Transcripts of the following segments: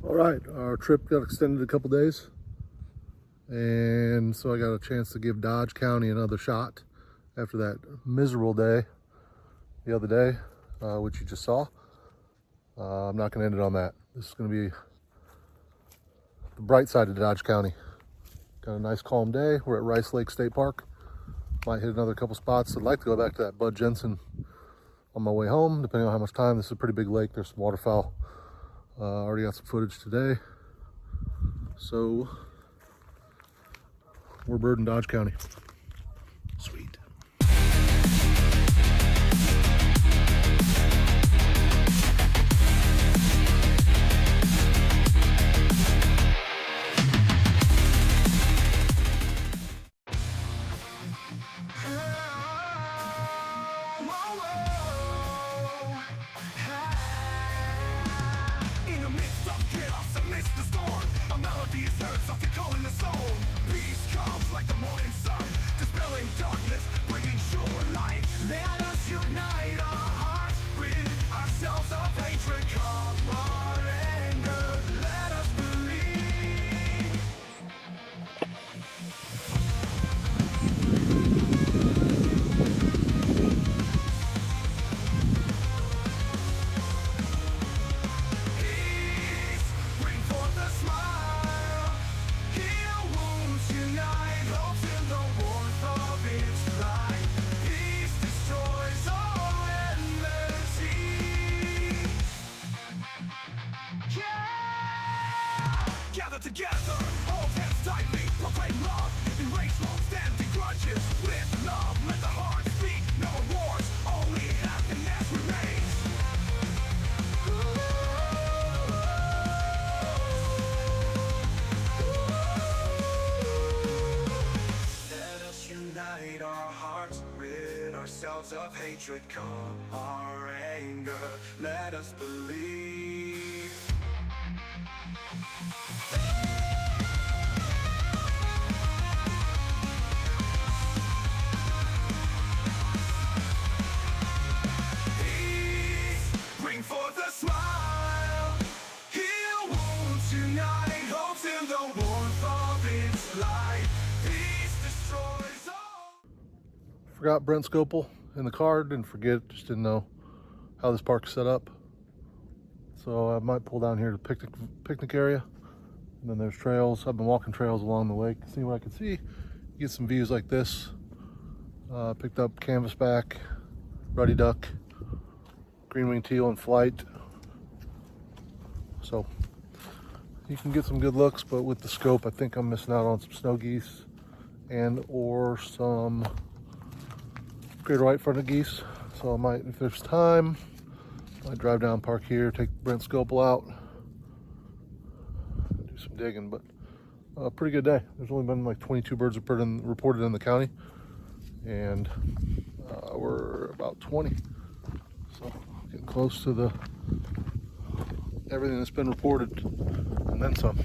All right, our trip got extended a couple days, and so I got a chance to give Dodge County another shot after that miserable day the other day, which you just saw. I'm not going to end it on that. This is going to be the bright side of Dodge County. Got a nice calm day. We're at Rice Lake State Park. Might hit another couple spots. I'd like to go back to that Bud Jensen on my way home, depending on how much time. This is a pretty big lake. There's some waterfowl. Already got some footage today. So we're birding Dodge County. Sweet. Together, hold hands tightly, proclaim love, erase long-standing grudges with love. Let the heart speak, no wars, only happiness remains. Let us unite our hearts, rid ourselves of hatred, calm our anger. Let us believe. Bring forth a smile, heal wounds, unite hopes in the warmth of its light. Peace destroys all. Forgot Brent Scopel in the car. Didn't forget, just didn't know how this park's set up. So I might pull down here to the picnic area. And then there's trails. I've been walking trails along the lake. See what I can see. Get some views like this. Picked up canvasback, ruddy duck, green-winged teal in flight. So you can get some good looks, but with the scope, I think I'm missing out on some snow geese and or some greater white-fronted geese. So I might, if there's time, I might drive down, park here, take Brent Scopel out, do some digging. But a pretty good day. There's only been like 22 birds reported in the county, and we're about 20. So getting close to the everything that's been reported, and then some.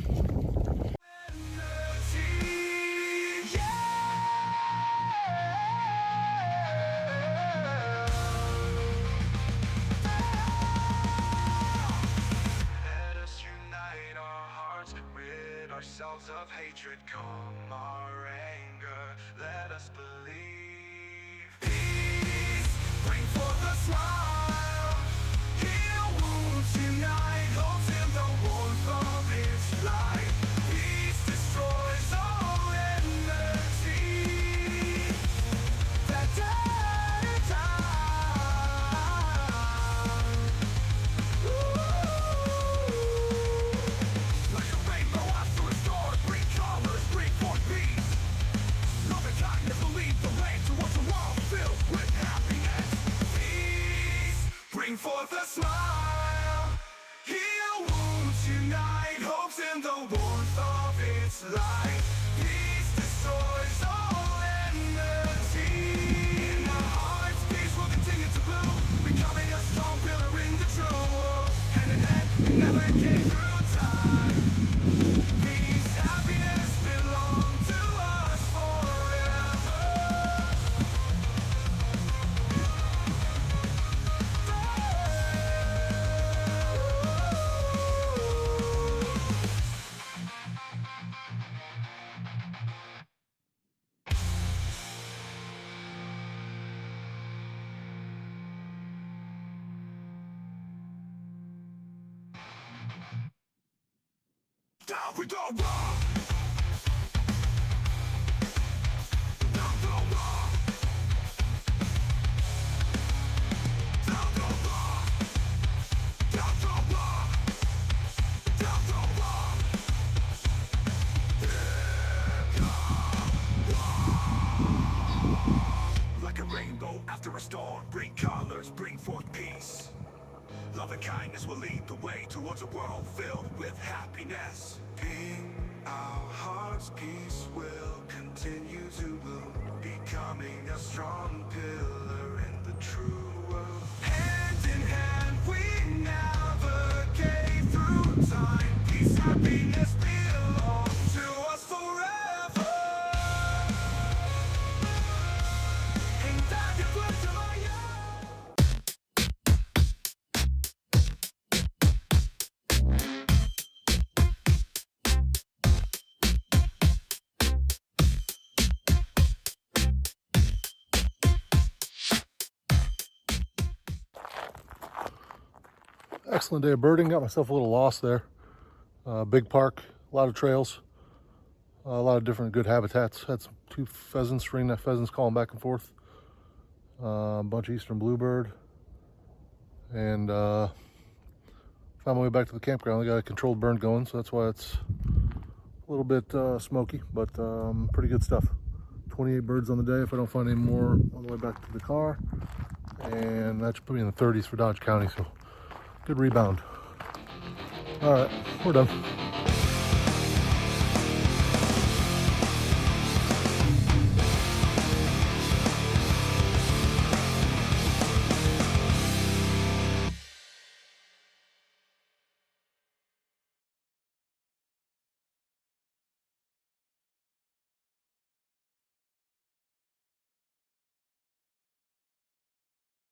Ourselves of hatred, calm our anger. Let us believe. Peace, bring forth a smile, heal wounds, unite hopes in the warmth of its light. Peace destroys all enmity. That bring forth a smile, heal wounds, unite hopes in the warmth of its light. Peace destroys all enmity. In our hearts, peace will continue to bloom, becoming a strong pillar in the truth. Hand in hand, we never get through time. Peace, happiness belong to us forever. out with the rock. Down the rock. Down the rock. Down the rock. Down the rock. Like a rainbow after a storm, bring colors, bring forth peace. Love and kindness will lead the way towards a world filled with happiness. In our hearts, peace will continue to bloom, becoming a strong pillar in the true world. Hand in hand, we navigate through time. Peace, happiness belong to us forever. Indahnya, perdamaian. Excellent day of birding. Got myself a little lost there. Big park, a lot of trails, a lot of different good habitats. Had some 2 pheasants, ringneck pheasants calling back and forth. A bunch of eastern bluebird. And found my way back to the campground. They got a controlled burn going, so that's why it's a little bit smoky, but pretty good stuff. 28 birds on the day if I don't find any more on the way back to the car. And that should put me in the 30s for Dodge County, so good rebound. All right, we're done.